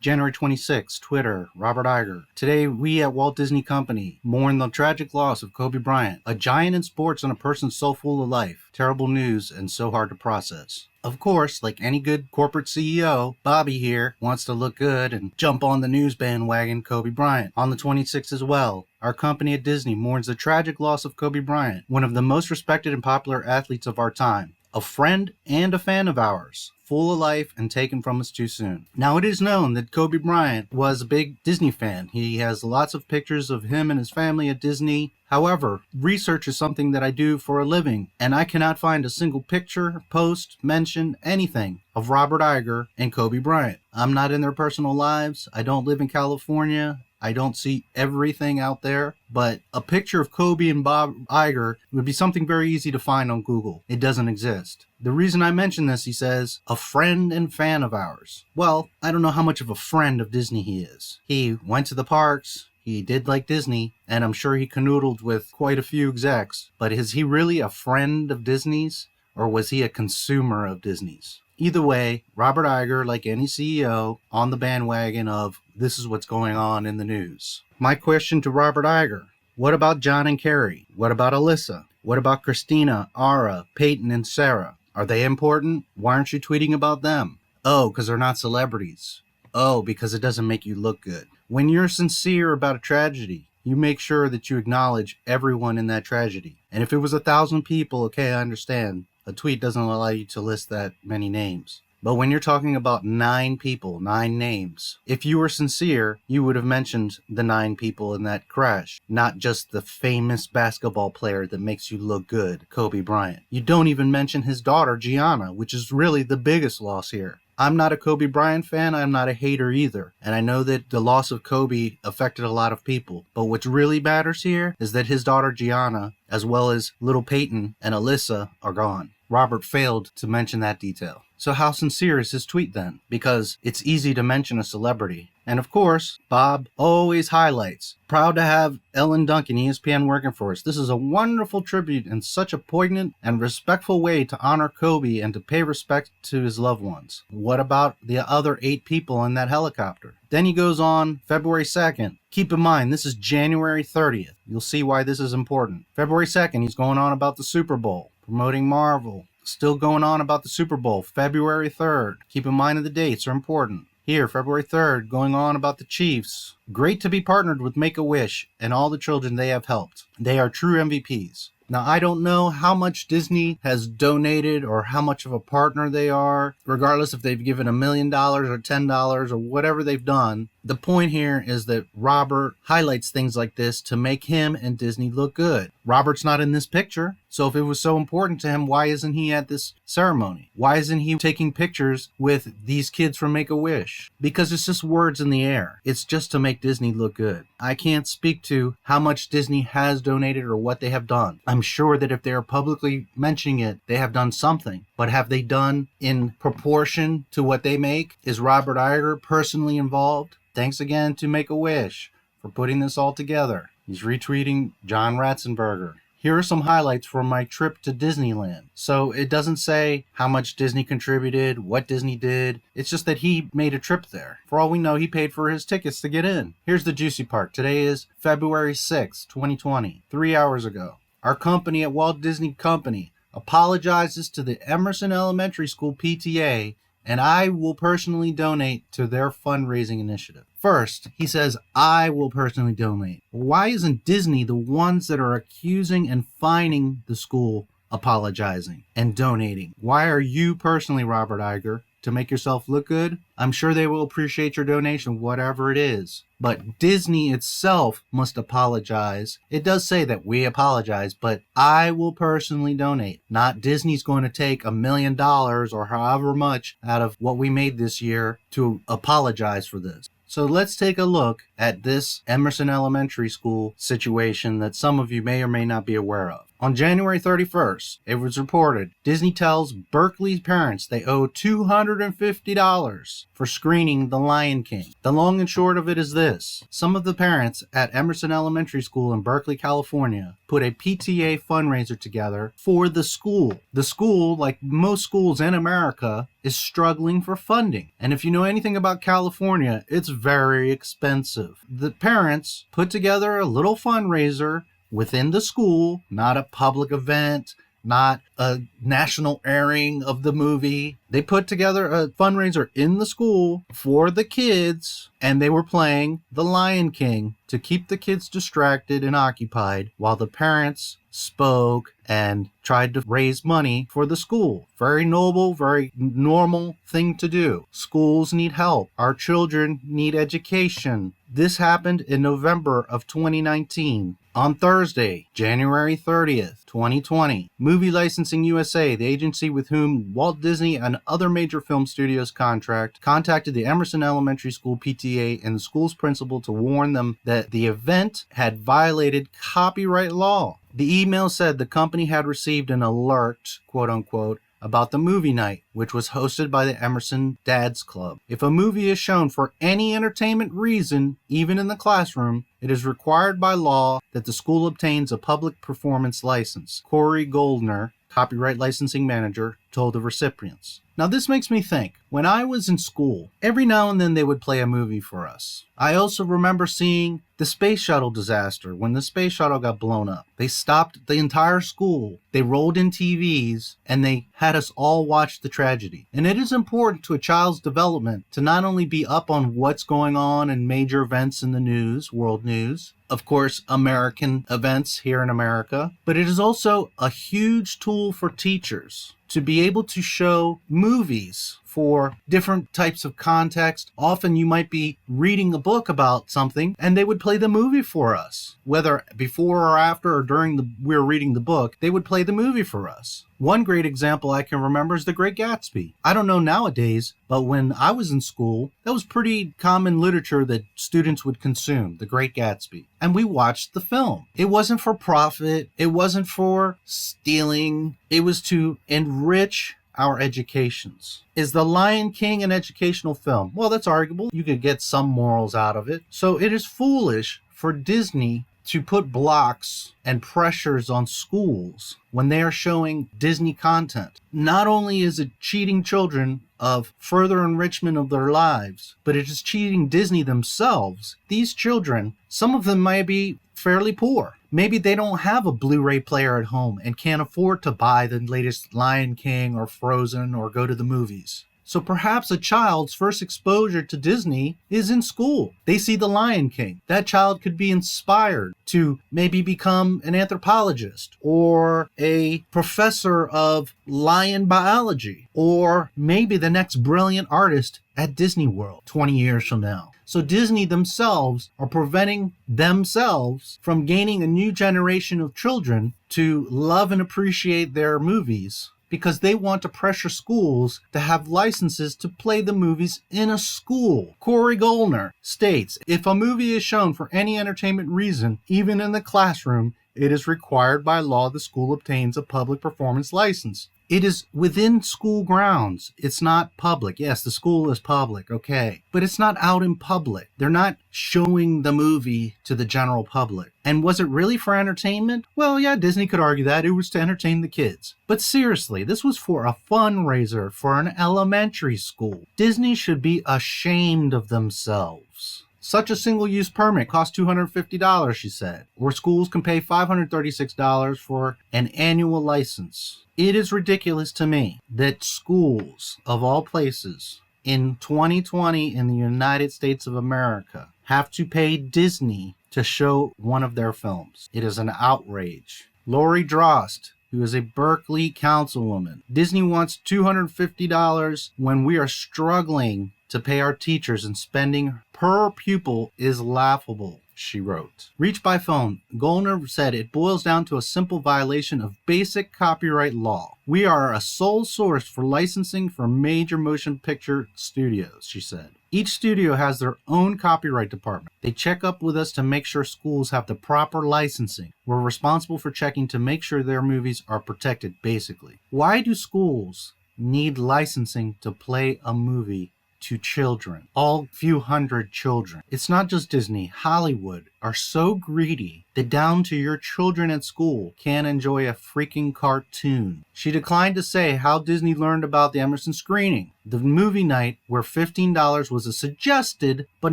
January 26, Twitter, Robert Iger. Today, we at Walt Disney Company mourn the tragic loss of Kobe Bryant, a giant in sports and a person so full of life. Terrible news and so hard to process. Of course, like any good corporate CEO, Bobby here wants to look good and jump on the news bandwagon Kobe Bryant on the 26th as well. Our company at Disney mourns the tragic loss of Kobe Bryant, one of the most respected and popular athletes of our time. A friend and a fan of ours, full of life and taken from us too soon. Now, it is known that Kobe Bryant was a big Disney fan. He has lots of pictures of him and his family at Disney. However, research is something that I do for a living, and I cannot find a single picture, post, mention, anything of Robert Iger and Kobe Bryant. I'm not in their personal lives. I don't live in California. I don't see everything out there, but a picture of Kobe and Bob Iger would be something very easy to find on Google. It doesn't exist. The reason I mention this, he says, a friend and fan of ours. Well, I don't know how much of a friend of Disney he is. He went to the parks. He did like Disney, and I'm sure he canoodled with quite a few execs. But is he really a friend of Disney's, or was he a consumer of Disney's? Either way, Robert Iger, like any CEO, on the bandwagon of this is what's going on in the news. My question to Robert Iger, what about John and Carrie? What about Alyssa? What about Christina, Ara, Peyton, and Sarah? Are they important? Why aren't you tweeting about them? Oh, because they're not celebrities. Oh, because it doesn't make you look good. When you're sincere about a tragedy, you make sure that you acknowledge everyone in that tragedy. And if it was 1,000 people, okay, I understand. A tweet doesn't allow you to list that many names. But when you're talking about 9 people, 9 names, if you were sincere, you would have mentioned the 9 people in that crash, not just the famous basketball player that makes you look good, Kobe Bryant. You don't even mention his daughter, Gianna, which is really the biggest loss here. I'm not a Kobe Bryant fan. I'm not a hater either. And I know that the loss of Kobe affected a lot of people. But what really matters here is that his daughter Gianna, as well as little Peyton and Alyssa, are gone. Robert failed to mention that detail. So how sincere is his tweet then? Because it's easy to mention a celebrity. And of course, Bob always highlights, proud to have Ellen Duncan, ESPN, working for us. This is a wonderful tribute and such a poignant and respectful way to honor Kobe and to pay respect to his loved ones. What about the other 8 people in that helicopter? Then he goes on February 2nd. Keep in mind, this is January 30th. You'll see why this is important. February 2nd, he's going on about the Super Bowl, promoting Marvel. Still going on about the Super Bowl, February 3rd. Keep in mind that the dates are important. Here, February 3rd, going on about the Chiefs. Great to be partnered with Make-A-Wish and all the children they have helped. They are true MVPs. Now, I don't know how much Disney has donated or how much of a partner they are, regardless if they've given $1 million or $10 or whatever they've done. The point here is that Robert highlights things like this to make him and Disney look good. Robert's not in this picture, so if it was so important to him, why isn't he at this ceremony? Why isn't he taking pictures with these kids from Make-A-Wish? Because it's just words in the air. It's just to make Disney look good. I can't speak to how much Disney has donated or what they have done. I'm sure that if they are publicly mentioning it, they have done something. But have they done in proportion to what they make? Is Robert Iger personally involved? Thanks again to Make-A-Wish for putting this all together. He's retweeting John Ratzenberger. Here are some highlights from my trip to Disneyland. So it doesn't say how much Disney contributed, what Disney did. It's just that he made a trip there. For all we know, he paid for his tickets to get in. Here's the juicy part. Today is February 6, 2020, 3 hours ago. Our company at Walt Disney Company apologizes to the Emerson Elementary School PTA, and I will personally donate to their fundraising initiative. First, he says, I will personally donate. Why isn't Disney the ones that are accusing and fining the school apologizing and donating? Why are you personally, Robert Iger, to make yourself look good? I'm sure they will appreciate your donation, whatever it is. But Disney itself must apologize. It does say that we apologize, but I will personally donate. Not Disney's going to take $1 million or however much out of what we made this year to apologize for this. So let's take a look at this Emerson Elementary School situation that some of you may or may not be aware of. On January 31st, it was reported Disney tells Berkeley parents they owe $250 for screening The Lion King. The long and short of it is this. Some of the parents at Emerson Elementary School in Berkeley, California, put a PTA fundraiser together for the school. The school, like most schools in America, is struggling for funding. And if you know anything about California, it's very expensive. The parents put together a little fundraiser within the school, not a public event, not a national airing of the movie. They put together a fundraiser in the school for the kids, and they were playing The Lion King to keep the kids distracted and occupied while the parents spoke and tried to raise money for the school. Very noble, very normal thing to do. Schools need help. Our children need education. This happened in November of 2019. On Thursday, January 30th, 2020, Movie Licensing USA, the agency with whom Walt Disney and other major film studios contract, contacted the Emerson Elementary School PTA and the school's principal to warn them that the event had violated copyright law. The email said the company had received an alert, quote unquote, about the movie night, which was hosted by the Emerson Dads Club. If a movie is shown for any entertainment reason, even in the classroom, it is required by law that the school obtains a public performance license. Corey Goldner, copyright licensing manager, told the recipients. Now this makes me think, when I was in school, every now and then they would play a movie for us. I also remember seeing the space shuttle disaster when the space shuttle got blown up. They stopped the entire school, they rolled in TVs, and they had us all watch the tragedy. And it is important to a child's development to not only be up on what's going on in major events in the news, world news, of course, American events here in America, but it is also a huge tool for teachers to be able to show movies for different types of context. Often you might be reading a book about something and they would play the movie for us. Whether before or after or during we're reading the book, they would play the movie for us. One great example I can remember is The Great Gatsby. I don't know nowadays, but when I was in school, that was pretty common literature that students would consume, The Great Gatsby. And we watched the film. It wasn't for profit. It wasn't for stealing. It was to enrich our educations. Is The Lion King an educational film? Well, that's arguable. You could get some morals out of it. So it is foolish for Disney to put blocks and pressures on schools when they are showing Disney content. Not only is it cheating children of further enrichment of their lives, but it is cheating Disney themselves. These children, some of them might be fairly poor. Maybe they don't have a Blu-ray player at home and can't afford to buy the latest Lion King or Frozen or go to the movies. So perhaps a child's first exposure to Disney is in school. They see The Lion King. That child could be inspired to maybe become an anthropologist or a professor of lion biology or maybe the next brilliant artist at Disney World 20 years from now. So Disney themselves are preventing themselves from gaining a new generation of children to love and appreciate their movies because they want to pressure schools to have licenses to play the movies in a school. Corey Goldner states, if a movie is shown for any entertainment reason, even in the classroom, it is required by law the school obtains a public performance license. It is within school grounds. It's not public. Yes, the school is public, okay. But it's not out in public. They're not showing the movie to the general public. And was it really for entertainment? Well, yeah, Disney could argue that. It was to entertain the kids. But seriously, this was for a fundraiser for an elementary school. Disney should be ashamed of themselves. Such a single-use permit costs $250, she said, or schools can pay $536 for an annual license. It is ridiculous to me that schools, of all places, in 2020 in the United States of America, have to pay Disney to show one of their films. It is an outrage. Lori Drost, who is a Berkeley councilwoman. Disney wants $250 when we are struggling to pay our teachers, and spending per pupil is laughable. she wrote. Reached by phone, Goldner said it boils down to a simple violation of basic copyright law. We are a sole source for licensing for major motion picture studios, she said. Each studio has their own copyright department. They check up with us to make sure schools have the proper licensing. We're responsible for checking to make sure their movies are protected, basically. Why do schools need licensing to play a movie to children? All few hundred children. It's not just Disney. Hollywood are so greedy that down to your children at school can't enjoy a freaking cartoon. She declined to say how Disney learned about the Emerson screening. The movie night, where $15 was a suggested but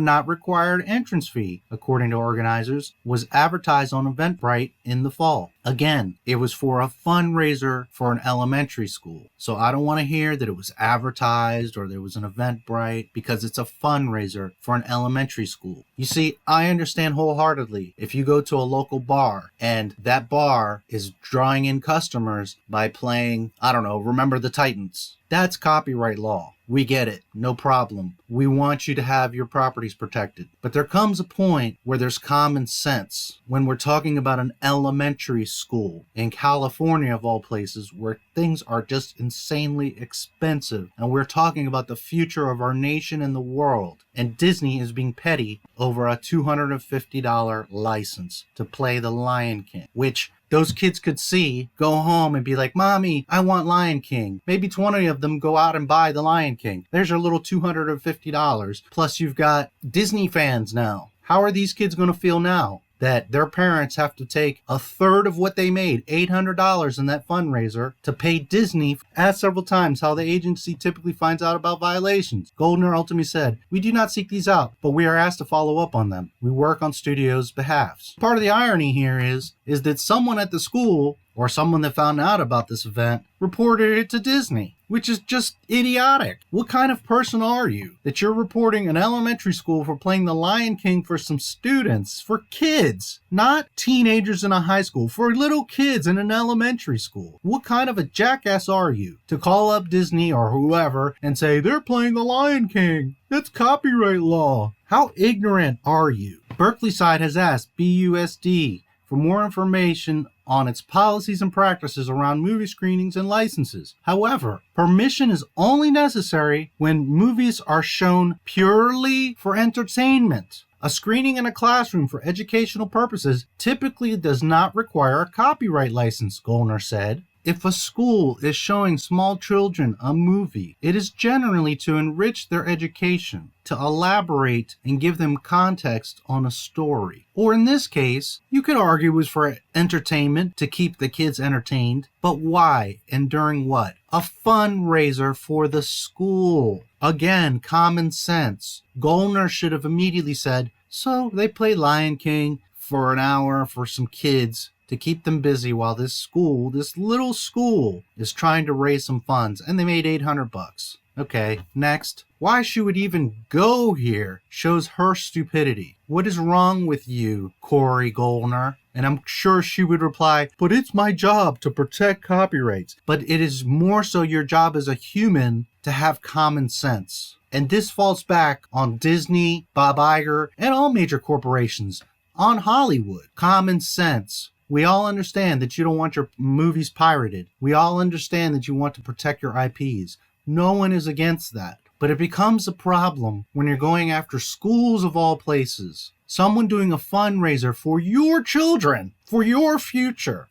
not required entrance fee, according to organizers, was advertised on Eventbrite in the fall. Again, it was for a fundraiser for an elementary school. So I don't want to hear that it was advertised or there was an Eventbrite, because it's a fundraiser for an elementary school. You see, I understand wholeheartedly if you go to a local bar and that bar is drawing in customers by playing, I don't know, Remember the Titans. That's copyright law. We get it. No problem. We want you to have your properties protected. But there comes a point where there's common sense when we're talking about an elementary school in California, of all places, where things are just insanely expensive. And we're talking about the future of our nation and the world. And Disney is being petty over a $250 license to play The Lion King, which those kids could see, go home and be like, Mommy, I want Lion King. Maybe 20 of them go out and buy The Lion King. There's your little $250. Plus you've got Disney fans now. How are these kids going to feel now that their parents have to take a third of what they made, $800 in that fundraiser, to pay Disney? Asked several times how the agency typically finds out about violations. Goldner ultimately said, we do not seek these out, but we are asked to follow up on them. We work on studios' behalfs. Part of the irony here is that someone at the school, or someone that found out about this event, reported it to Disney, which is just idiotic. What kind of person are you that you're reporting an elementary school for playing The Lion King for some students, for kids, not teenagers in a high school, for little kids in an elementary school? What kind of a jackass are you to call up Disney or whoever and say, they're playing The Lion King? That's copyright law. How ignorant are you? Berkeley side has asked BUSD for more information on its policies and practices around movie screenings and licenses. However, permission is only necessary when movies are shown purely for entertainment. A screening in a classroom for educational purposes typically does not require a copyright license, Goldner said. If a school is showing small children a movie, it is generally to enrich their education, to elaborate and give them context on a story. Or in this case, you could argue it was for entertainment, to keep the kids entertained. But why and during what? A fundraiser for the school. Again, common sense. Goldner should have immediately said, so they play Lion King for an hour for some kids to keep them busy while this school, this little school, is trying to raise some funds, and they made $800. Okay, next. Why she would even go here shows her stupidity. What is wrong with you, Corey Goldner? And I'm sure she would reply, but it's my job to protect copyrights. But it is more so your job as a human to have common sense. And this falls back on Disney, Bob Iger, and all major corporations, on Hollywood. Common sense. We all understand that you don't want your movies pirated. We all understand that you want to protect your IPs. No one is against that. But it becomes a problem when you're going after schools of all places. Someone doing a fundraiser for your children, for your future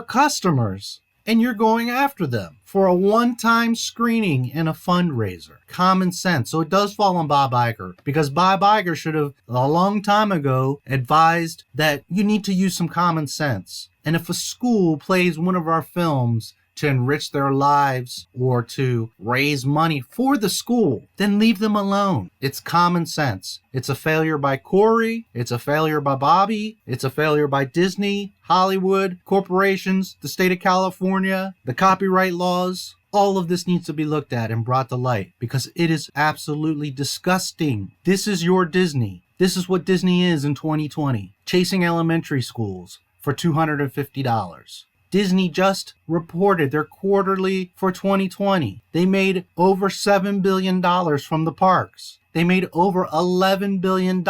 customers. And you're going after them for a one-time screening and a fundraiser. Common sense. So it does fall on Bob Iger, because Bob Iger should have, a long time ago, advised that you need to use some common sense. And if a school plays one of our films to enrich their lives or to raise money for the school, then leave them alone. It's common sense. It's a failure by Corey. It's a failure by Bobby. It's a failure by Disney, Hollywood, corporations, the state of California, the copyright laws. All of this needs to be looked at and brought to light, because it is absolutely disgusting. This is your Disney. This is what Disney is in 2020. Chasing elementary schools for $250. Disney just reported their quarterly for 2020. They made over $7 billion from the parks. They made over $11 billion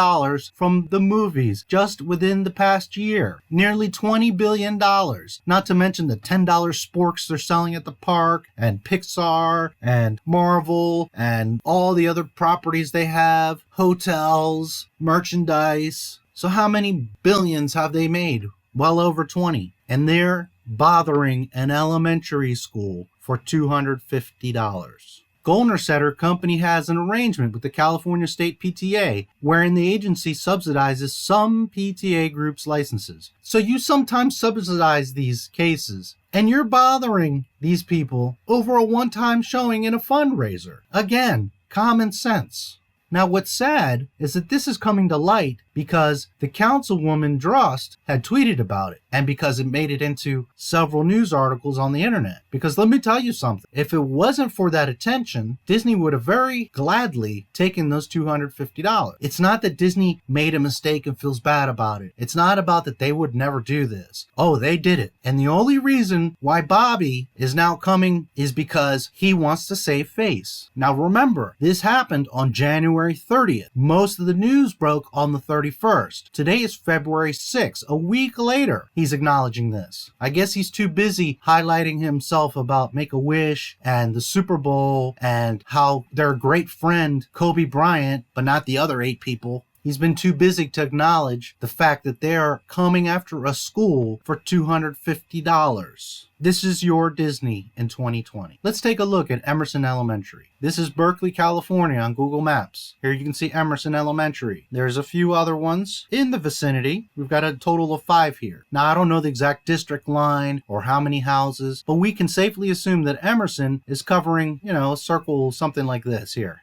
from the movies just within the past year. Nearly $20 billion. Not to mention the $10 sporks they're selling at the park, and Pixar, and Marvel, and all the other properties they have, hotels, merchandise. So how many billions have they made? Well over 20. And they're bothering an elementary school for $250. Goldner said her company has an arrangement with the California State PTA, wherein the agency subsidizes some PTA groups' licenses. So you sometimes subsidize these cases, and you're bothering these people over a one-time showing in a fundraiser. Again, common sense. Now, what's sad is that this is coming to light because the councilwoman Drost had tweeted about it, and because it made it into several news articles on the internet. Because let me tell you something, if it wasn't for that attention, Disney would have very gladly taken those $250. It's not that Disney made a mistake and feels bad about it. It's not about that they would never do this. Oh, they did it. And the only reason why Bobby is now coming is because he wants to save face. Now remember, this happened on January 30th. Most of the news broke on the 31st. Today is February 6th. A week later, he's acknowledging this. I guess he's too busy highlighting himself about Make-A-Wish and the Super Bowl and how they're a great friend, Kobe Bryant, but not the other 8 people. He's been too busy to acknowledge the fact that they're coming after a school for $250. This is your Disney in 2020. Let's take a look at Emerson Elementary. This is Berkeley, California on Google Maps. Here you can see Emerson Elementary. There's a few other ones in the vicinity. We've got a total of 5 here. Now, I don't know the exact district line or how many houses, but we can safely assume that Emerson is covering, a circle something like this here.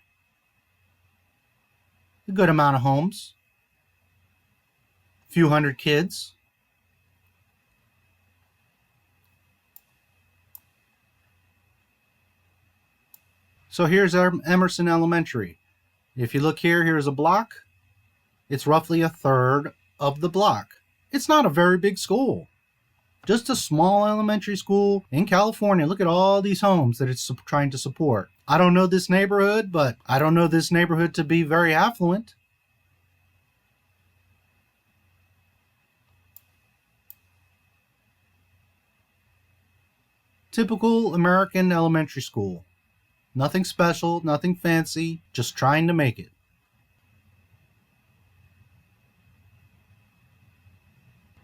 A good amount of homes, a few hundred kids. So here's our Emerson Elementary. If you look here, here's a block. It's roughly a third of the block. It's not a very big school. Just a small elementary school in California. Look at all these homes that it's trying to support. I don't know this neighborhood, but I don't know this neighborhood to be very affluent. Typical American elementary school. Nothing special, nothing fancy, just trying to make it.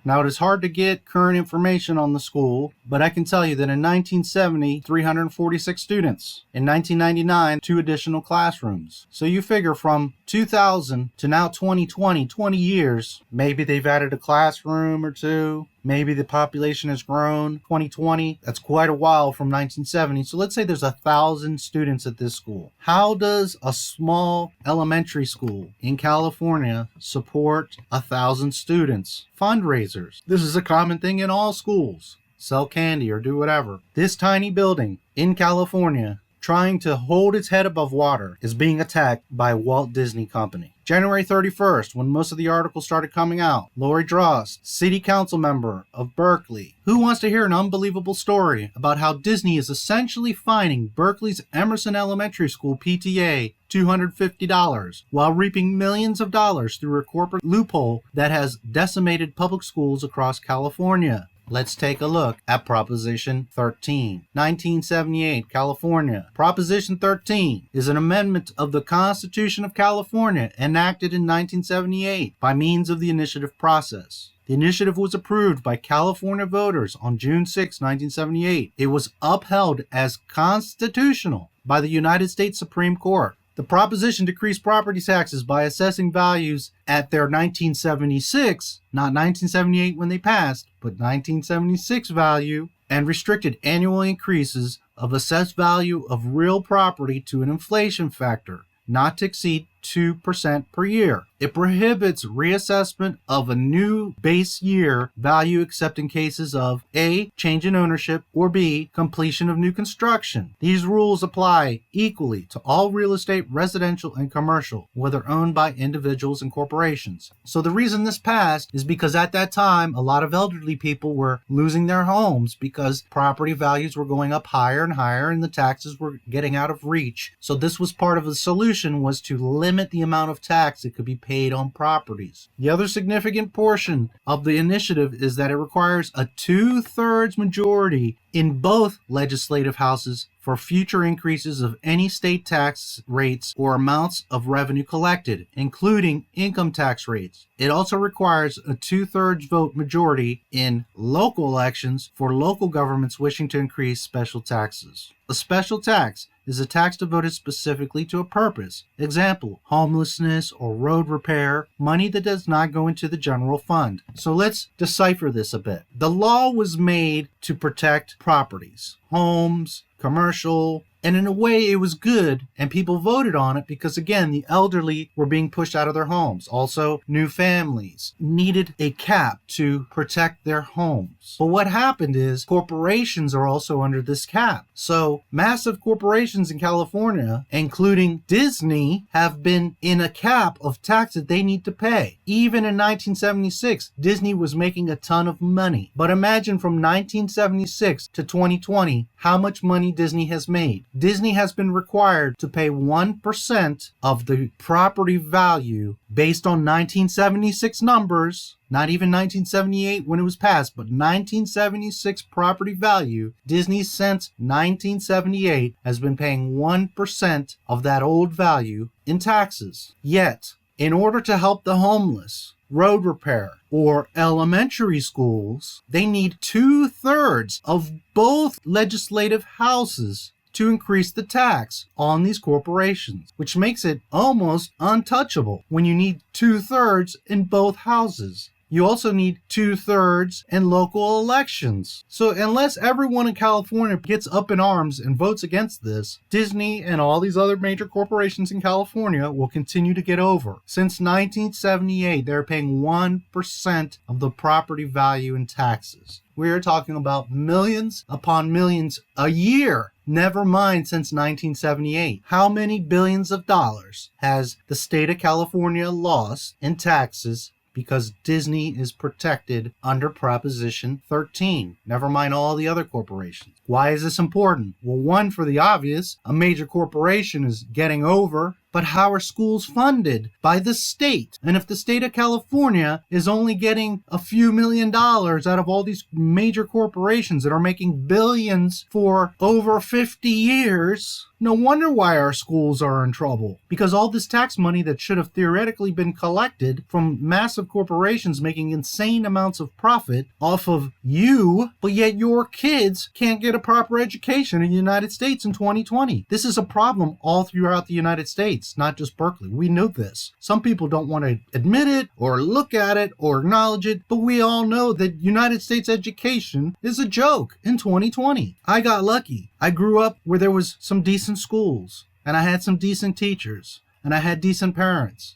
Now, it is hard to get current information on the school, but I can tell you that in 1970, 346 students. In 1999, 2 additional classrooms. So you figure from 2000 to now 2020, 20 years, maybe they've added a classroom or 2. Maybe the population has grown. 2020, that's quite a while from 1970. So let's say there's 1,000 students at this school. How does a small elementary school in California support 1,000 students? Fundraisers. This is a common thing in all schools. Sell candy or do whatever. This tiny building in California, trying to hold its head above water, is being attacked by Walt Disney Company. January 31st, when most of the articles started coming out, Lori Drost, city council member of Berkeley, who wants to hear an unbelievable story about how Disney is essentially fining Berkeley's Emerson Elementary School PTA $250 while reaping millions of dollars through a corporate loophole that has decimated public schools across California. Let's take a look at Proposition 13. 1978, California. Proposition 13 is an amendment of the Constitution of California enacted in 1978 by means of the initiative process. The initiative was approved by California voters on June 6, 1978. It was upheld as constitutional by the United States Supreme Court. The proposition decreased property taxes by assessing values at their 1976, not 1978 when they passed, but 1976 value, and restricted annual increases of assessed value of real property to an inflation factor, not to exceed 2% per year. It prohibits reassessment of a new base year value except in cases of A, change in ownership, or B, completion of new construction. These rules apply equally to all real estate, residential, and commercial, whether owned by individuals and corporations. So the reason this passed is because at that time, a lot of elderly people were losing their homes because property values were going up higher and higher and the taxes were getting out of reach. So this was part of the solution, was to limit the amount of tax that could be paid on properties. The other significant portion of the initiative is that it requires a 2/3 majority in both legislative houses for future increases of any state tax rates or amounts of revenue collected, including income tax rates. It also requires a 2/3 vote majority in local elections for local governments wishing to increase special taxes. A special tax is a tax devoted specifically to a purpose. Example, homelessness or road repair, money that does not go into the general fund. So let's decipher this a bit. The law was made to protect properties, homes, commercial, and in a way it was good, and people voted on it because, again, the elderly were being pushed out of their homes. Also, new families needed a cap to protect their homes. But what happened is corporations are also under this cap. So massive corporations in California, including Disney, have been in a cap of tax that they need to pay. Even in 1976, Disney was making a ton of money. But imagine from 1976 to 2020, how much money Disney has made. Disney has been required to pay 1% of the property value based on 1976 numbers, not even 1978 when it was passed, but 1976 property value. Disney since 1978 has been paying 1% of that old value in taxes. Yet, in order to help the homeless, road repair, or elementary schools, they need 2/3 of both legislative houses to increase the tax on these corporations, which makes it almost untouchable when you need 2/3 in both houses. You also need 2/3 in local elections. So unless everyone in California gets up in arms and votes against this, Disney and all these other major corporations in California will continue to get over. Since 1978, they're paying 1% of the property value in taxes. We are talking about millions upon millions a year. Never mind since 1978. How many billions of dollars has the state of California lost in taxes because Disney is protected under Proposition 13. Never mind all the other corporations. Why is this important? Well, one, for the obvious, a major corporation is getting over. But how are schools funded? By the state. And if the state of California is only getting a few $1,000,000 out of all these major corporations that are making billions for over 50 years, no wonder why our schools are in trouble. Because all this tax money that should have theoretically been collected from massive corporations making insane amounts of profit off of you, but yet your kids can't get a proper education in the United States in 2020. This is a problem all throughout the United States. Not just Berkeley. We know this. Some people don't want to admit it or look at it or acknowledge it, but we all know that United States education is a joke in 2020. I got lucky. I grew up where there was some decent schools, and I had some decent teachers, and I had decent parents.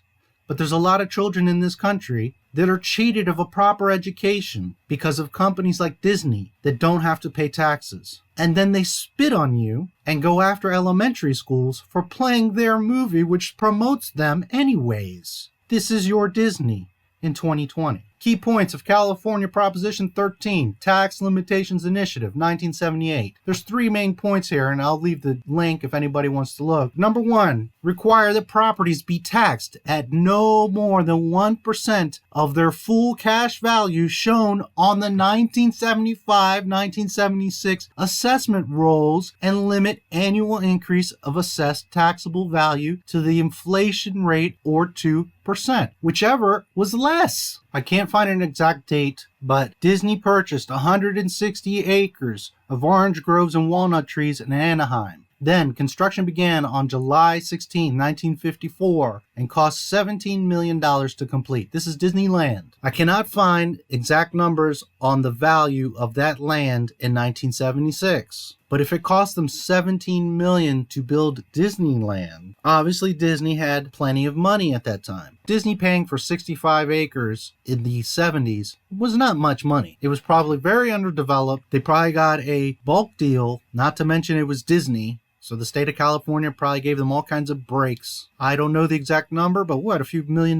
But there's a lot of children in this country that are cheated of a proper education because of companies like Disney that don't have to pay taxes. And then they spit on you and go after elementary schools for playing their movie, which promotes them anyways. This is your Disney in 2020. Key points of California Proposition 13, Tax Limitations Initiative, 1978. There's 3 main points here, and I'll leave the link if anybody wants to look. Number 1, require that properties be taxed at no more than 1% of their full cash value shown on the 1975-1976 assessment rolls, and limit annual increase of assessed taxable value to the inflation rate or 2%, whichever was less. I can't find an exact date, but Disney purchased 160 acres of orange groves and walnut trees in Anaheim. Then construction began on July 16, 1954. and cost $17 million to complete. This is Disneyland. I cannot find exact numbers on the value of that land in 1976. But if it cost them $17 million to build Disneyland, obviously Disney had plenty of money at that time. Disney paying for 65 acres in the 70s was not much money. It was probably very underdeveloped. They probably got a bulk deal, not to mention it was Disney. So the state of California probably gave them all kinds of breaks. I don't know the exact number, but what, a few $1 million?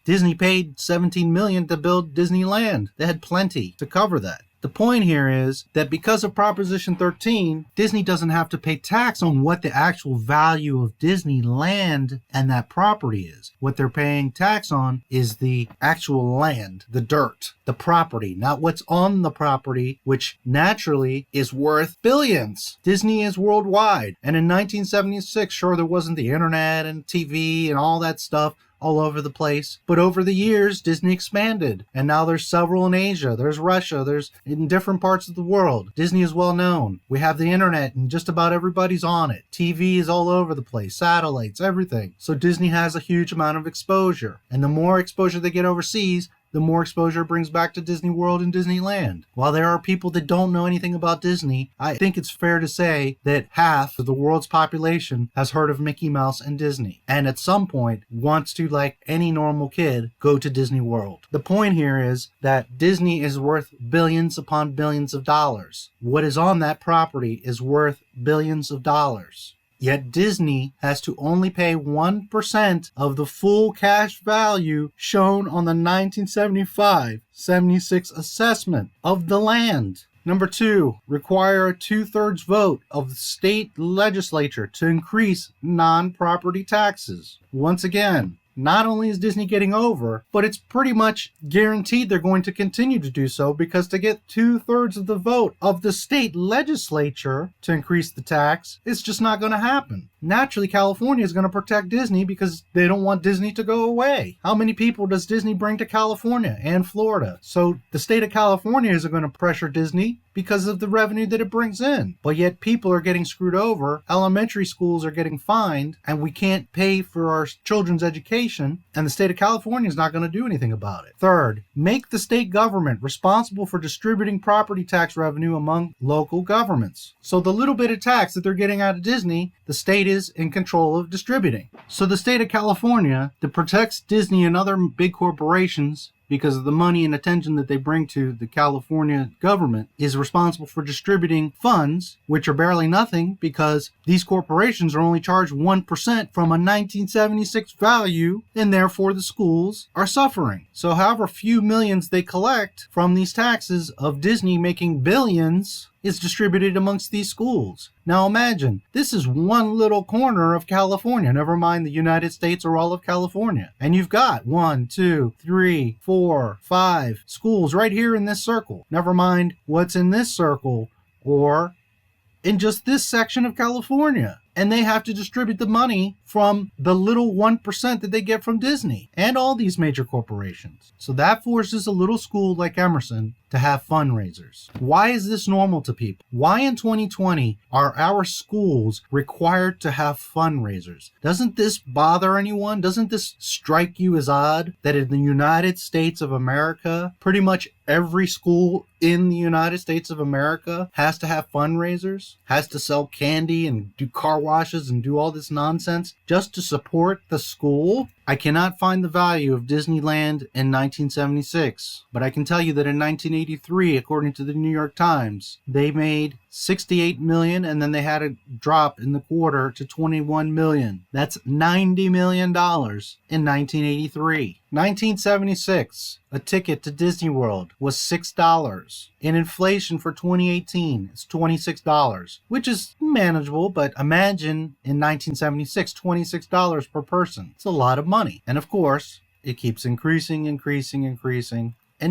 Disney paid $17 million to build Disneyland. They had plenty to cover that. The point here is that because of Proposition 13, Disney doesn't have to pay tax on what the actual value of Disneyland and that property is. What they're paying tax on is the actual land, the dirt, the property, not what's on the property, which naturally is worth billions. Disney is worldwide. And in 1976, sure, there wasn't the internet and TV and all that stuff all over the place. But over the years, Disney expanded. And now there's several in Asia, there's Russia, there's in different parts of the world. Disney is well known. We have the internet and just about everybody's on it. TV is all over the place, satellites, everything. So Disney has a huge amount of exposure. And the more exposure they get overseas, the more exposure it brings back to Disney World and Disneyland. While there are people that don't know anything about Disney, I think it's fair to say that half of the world's population has heard of Mickey Mouse and Disney, and at some point wants to, like any normal kid, go to Disney World. The point here is that Disney is worth billions upon billions of dollars. What is on that property is worth billions of dollars. Yet Disney has to only pay 1% of the full cash value shown on the 1975-76 assessment of the land. Number 2, require a 2/3 vote of the state legislature to increase non-property taxes. Once again, not only is Disney getting over, but it's pretty much guaranteed they're going to continue to do so, because to get 2/3 of the vote of the state legislature to increase the tax, it's just not going to happen. Naturally, California is going to protect Disney because they don't want Disney to go away. How many people does Disney bring to California and Florida? So the state of California isn't going to pressure Disney because of the revenue that it brings in. But yet people are getting screwed over, elementary schools are getting fined, and we can't pay for our children's education, and the state of California is not going to do anything about it. Third, make the state government responsible for distributing property tax revenue among local governments. So the little bit of tax that they're getting out of Disney, the state is in control of distributing. So the state of California, that protects Disney and other big corporations because of the money and attention that they bring to the California government, is responsible for distributing funds, which are barely nothing because these corporations are only charged 1% from a 1976 value, and therefore the schools are suffering. So however few millions they collect from these taxes of Disney making billions is distributed amongst these schools. Now imagine, this is one little corner of California, never mind the United States or all of California. And you've got 1, 2, 3, 4, 5 schools right here in this circle. Never mind what's in this circle or in just this section of California. And they have to distribute the money from the little 1% that they get from Disney and all these major corporations. So that forces a little school like Emerson to have fundraisers. Why is this normal to people? Why in 2020 are our schools required to have fundraisers? Doesn't this bother anyone? Doesn't this strike you as odd that in the United States of America, pretty much every school in the United States of America has to have fundraisers, has to sell candy and do car washes and do all this nonsense just to support the school? I cannot find the value of Disneyland in 1976, but I can tell you that in 1983, according to the New York Times, they made $68 million, and then they had a drop in the quarter to $21 million. That's $90 million in 1983. 1976, a ticket to Disney World was $6. In inflation for 2018, it's $26, which is manageable, but imagine in 1976, $26 per person. It's a lot of money. And of course, it keeps increasing. And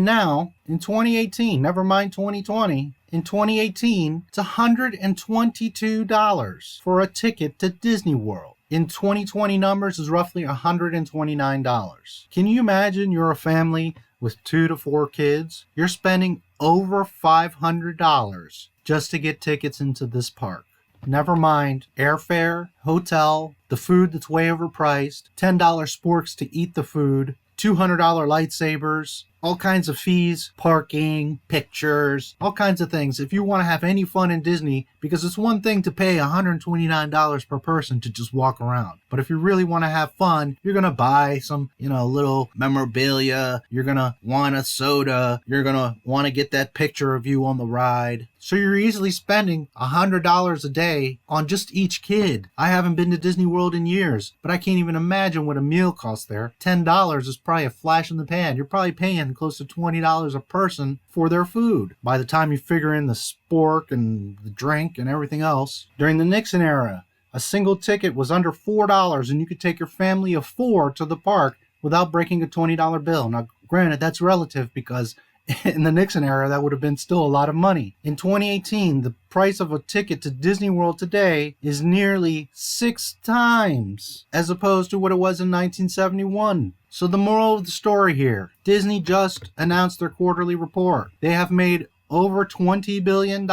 now, in 2018, never mind 2020, in 2018, it's $122 for a ticket to Disney World. In 2020 numbers is roughly $129. Can you imagine you're a family with 2 to 4 kids? You're spending over $500 just to get tickets into this park. Never mind airfare, hotel, the food that's way overpriced, $10 sporks to eat the food, $200 lightsabers, all kinds of fees, parking, pictures, all kinds of things. If you want to have any fun in Disney, because it's one thing to pay $129 per person to just walk around. But if you really want to have fun, you're going to buy some, little memorabilia. You're going to want a soda. You're going to want to get that picture of you on the ride. So you're easily spending $100 a day on just each kid. I haven't been to Disney World in years, but I can't even imagine what a meal costs there. $10 is probably a flash in the pan. You're probably paying close to $20 a person for their food by the time you figure in the spork and the drink and everything else. During the Nixon era, a single ticket was under $4 and you could take your family of 4 to the park without breaking a $20 bill. Now, granted, that's relative because in the Nixon era, that would have been still a lot of money. In 2018, the price of a ticket to Disney World today is nearly 6 times as opposed to what it was in 1971. So the moral of the story here, Disney just announced their quarterly report. They have made over $20 billion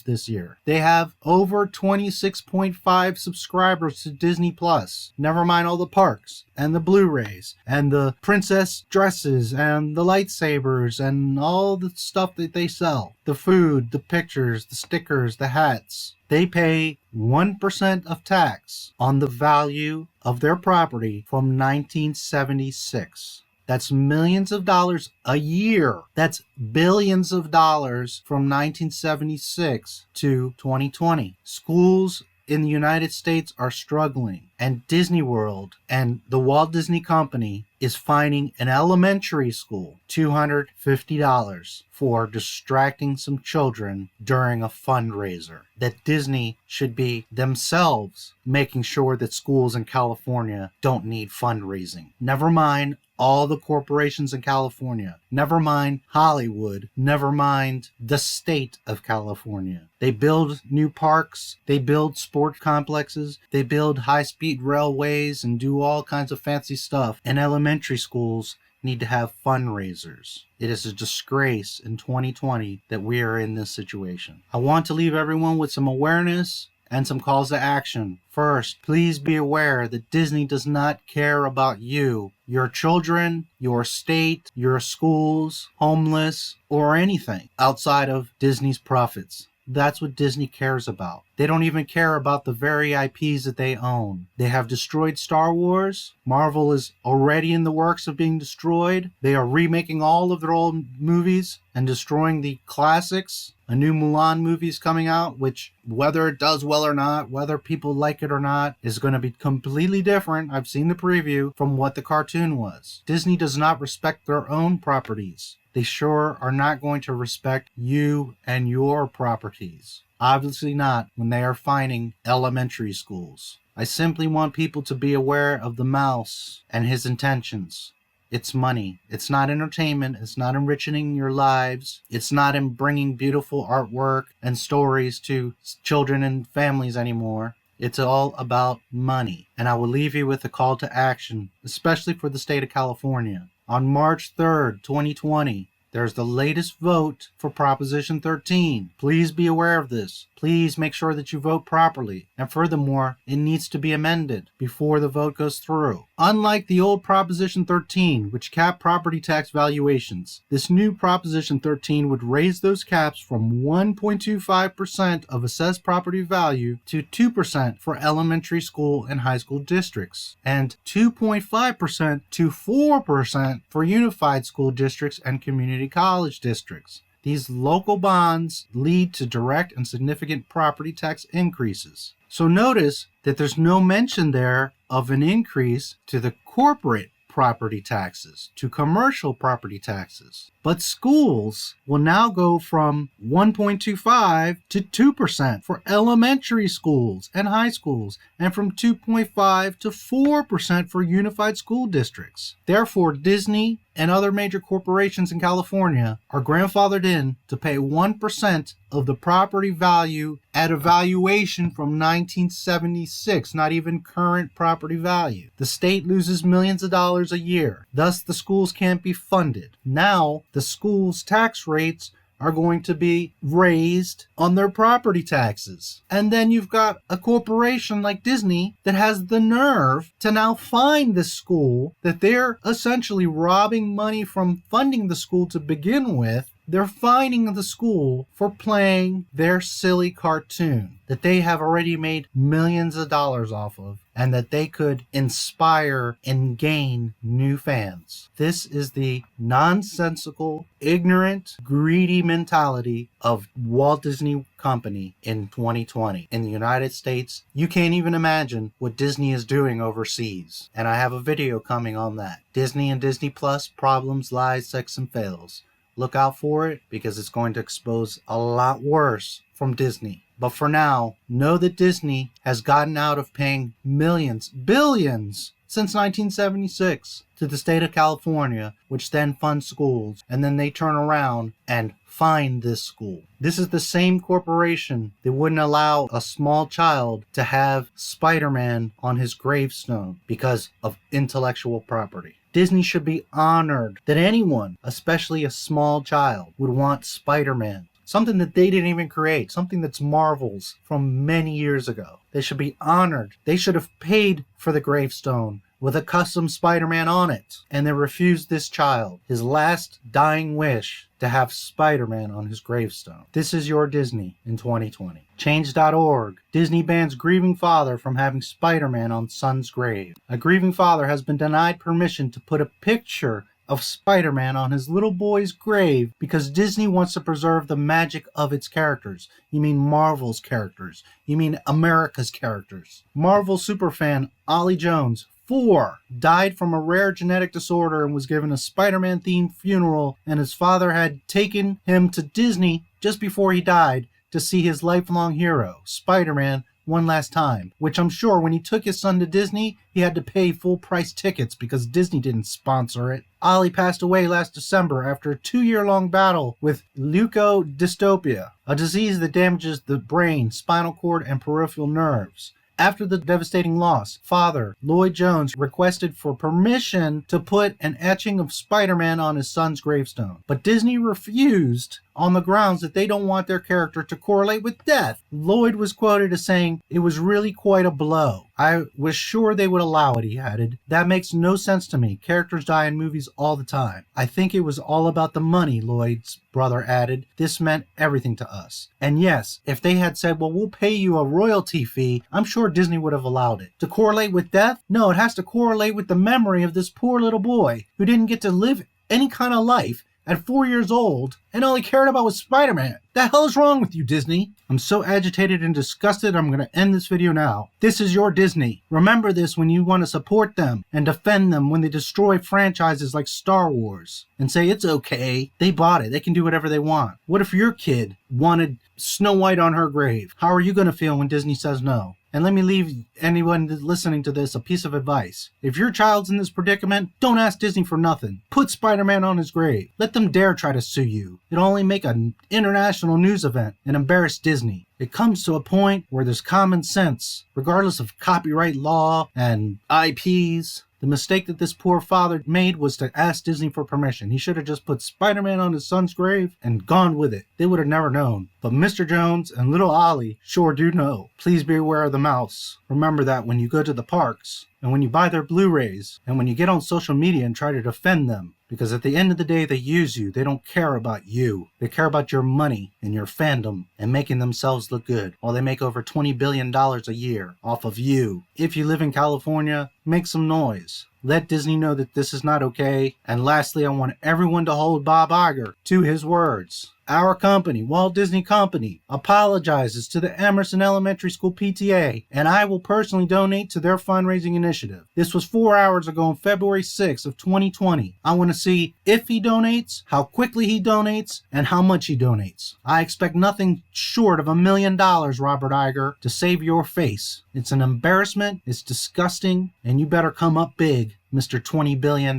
this year. They have over 26.5 subscribers to Disney Plus. Never mind all the parks and the Blu-rays and the princess dresses and the lightsabers and all the stuff that they sell. The food, the pictures, the stickers, the hats. They pay 1% of tax on the value of their property from 1976. That's millions of dollars a year. That's billions of dollars from 1976 to 2020. Schools in the United States are struggling, and Disney World and the Walt Disney Company is fining an elementary school $250 for distracting some children during a fundraiser. That Disney should be themselves making sure that schools in California don't need fundraising. Never mind all the corporations in California. Never mind Hollywood. Never mind the state of California. They build new parks. They build sport complexes. They build high-speed railways and do all kinds of fancy stuff. And elementary schools need to have fundraisers. It is a disgrace in 2020 that we are in this situation. I want to leave everyone with some awareness and some calls to action. First, please be aware that Disney does not care about you, your children, your state, your schools, homeless, or anything outside of Disney's profits. That's what Disney cares about. They don't even care about the very IPs that they own. They have destroyed Star Wars. Marvel is already in the works of being destroyed. They are remaking all of their old movies and destroying the classics. A new Mulan movie is coming out, which, whether it does well or not, whether people like it or not, is going to be completely different. I've seen the preview from what the cartoon was. Disney does not respect their own properties. They sure are not going to respect you and your properties. Obviously not when they are fining elementary schools. I simply want people to be aware of the mouse and his intentions. It's money. It's not entertainment. It's not enriching your lives. It's not in bringing beautiful artwork and stories to children and families anymore. It's all about money. And I will leave you with a call to action, especially for the state of California. On March 3rd, 2020, there's the latest vote for Proposition 13. Please be aware of this. Please make sure that you vote properly. And furthermore, it needs to be amended before the vote goes through. Unlike the old Proposition 13, which capped property tax valuations, this new Proposition 13 would raise those caps from 1.25% of assessed property value to 2% for elementary school and high school districts, and 2.5% to 4% for unified school districts and community college districts. These local bonds lead to direct and significant property tax increases. So notice that there's no mention there of an increase to the corporate property taxes, to commercial property taxes. But schools will now go from 1.25 to 2% for elementary schools and high schools, and from 2.5 to 4% for unified school districts. Therefore, Disney and other major corporations in California are grandfathered in to pay 1% of the property value at a valuation from 1976, not even current property value. The state loses millions of dollars a year. Thus, the schools can't be funded. Now, the schools' tax rates are going to be raised on their property taxes. And then you've got a corporation like Disney that has the nerve to now fine this school that they're essentially robbing money from funding the school to begin with. They're fining the school for playing their silly cartoon that they have already made millions of dollars off of, and that they could inspire and gain new fans. This is the nonsensical, ignorant, greedy mentality of Walt Disney Company in 2020. In the United States, you can't even imagine what Disney is doing overseas. And I have a video coming on that. Disney and Disney Plus, problems, lies, sex, and fails. Look out for it, because it's going to expose a lot worse from Disney. But for now, know that Disney has gotten out of paying millions, billions, since 1976 to the state of California, which then funds schools, and then they turn around and fine this school. This is the same corporation that wouldn't allow a small child to have Spider-Man on his gravestone because of intellectual property. Disney should be honored that anyone, especially a small child, would want Spider-Man. Something that they didn't even create, something that's Marvel's from many years ago. They should be honored. They should have paid for the gravestone with a custom Spider-Man on it. And they refused this child his last dying wish to have Spider-Man on his gravestone. This is your Disney in 2020. Change.org. Disney bans grieving father from having Spider-Man on son's grave. A grieving father has been denied permission to put a picture of Spider-Man on his little boy's grave because Disney wants to preserve the magic of its characters. You mean Marvel's characters. You mean America's characters. Marvel superfan Ollie Jones, 4, died from a rare genetic disorder and was given a Spider-Man themed funeral, and his father had taken him to Disney just before he died to see his lifelong hero, Spider-Man, one last time, which I'm sure when he took his son to Disney, he had to pay full price tickets because Disney didn't sponsor it. Ollie passed away last December after a 2-year-long battle with leukodystopia, a disease that damages the brain, spinal cord, and peripheral nerves. After the devastating loss, father Lloyd Jones requested for permission to put an etching of Spider-Man on his son's gravestone, but Disney refused on the grounds that they don't want their character to correlate with death. Lloyd was quoted as saying, "It was really quite a blow. I was sure they would allow it," he added. "That makes no sense to me. Characters die in movies all the time." "I think it was all about the money," Lloyd's brother added. "This meant everything to us." And yes, if they had said, "Well, we'll pay you a royalty fee," I'm sure Disney would have allowed it. To correlate with death? No, it has to correlate with the memory of this poor little boy who didn't get to live any kind of life at 4 years old, and all he cared about was Spider-Man. The hell is wrong with you, Disney? I'm so agitated and disgusted, I'm going to end this video now. This is your Disney. Remember this when you want to support them and defend them when they destroy franchises like Star Wars. And say it's okay. They bought it. They can do whatever they want. What if your kid wanted Snow White on her grave? How are you going to feel when Disney says no? And let me leave anyone listening to this a piece of advice. If your child's in this predicament, don't ask Disney for nothing. Put Spider-Man on his grave. Let them dare try to sue you. It'll only make an international news event and embarrass Disney. It comes to a point where there's common sense, regardless of copyright law and IPs. The mistake that this poor father made was to ask Disney for permission. He should have just put Spider-Man on his son's grave and gone with it. They would have never known. But Mr. Jones and little Ollie sure do know. Please be aware of the mouse. Remember that when you go to the parks, and when you buy their Blu-rays, and when you get on social media and try to defend them. Because at the end of the day, they use you. They don't care about you. They care about your money and your fandom and making themselves look good while they make over $20 billion a year off of you. If you live in California, make some noise. Let Disney know that this is not okay. And lastly, I want everyone to hold Bob Iger to his words. Our company, Walt Disney Company, apologizes to the Emerson Elementary School PTA, and I will personally donate to their fundraising initiative. This was 4 hours ago on February 6th of 2020. I want to see if he donates, how quickly he donates, and how much he donates. I expect nothing short of $1 million, Robert Iger, to save your face. It's an embarrassment, it's disgusting, and you better come up big, Mr. $20 billion,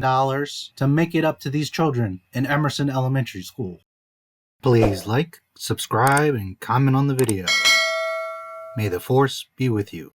to make it up to these children in Emerson Elementary School. Please like, subscribe, and comment on the video. May the Force be with you.